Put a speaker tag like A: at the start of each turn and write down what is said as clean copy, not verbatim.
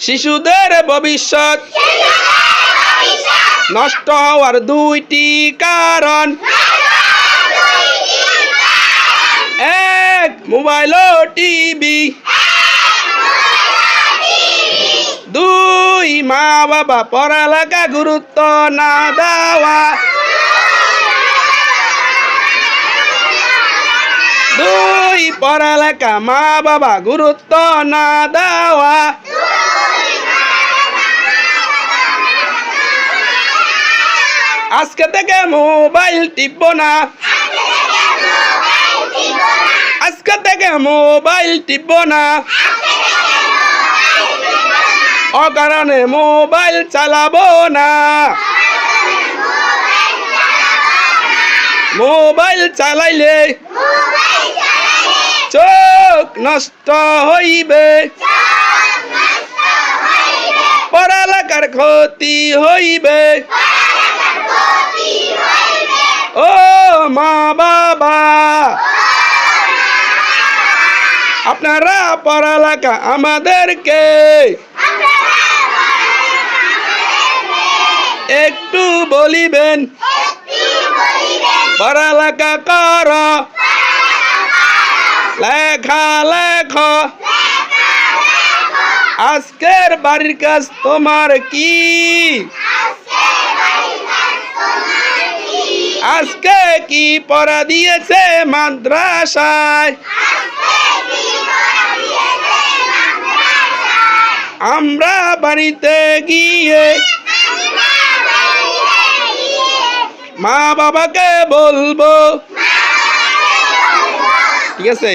A: শিশুদের ভবিষ্যৎ নষ্ট হওয়ার দুইটি কারণ, এক মোবাইল ও টিভি, দুই মা বাবা পড়ালেখা গুরুত্ব না দেওয়া, দুই পড়ালেখা মা বাবা গুরুত্ব না দেওয়া। আজকে থেকে মোবাইল টিপবো না, আজকে থেকে মোবাইল টিপবো না, অকারণে মোবাইল চালাবো না, মোবাইল চালাইলে চোখ নষ্ট হইবে, পড়ালেখার ক্ষতি হইবে। ও মা বাবা, আপনারা পড়ালেখা আমাদেরকে একটু বলিবেন, পড়ালেখা কর, লেখা লেখ। আজকের বাড়ির কাজ তোমার কি? আজকে কি পড়া দিয়েছে মাদ্রাসায়? আমরা বাড়িতে গিয়ে মা বাবাকে বলবো। ঠিক আছে।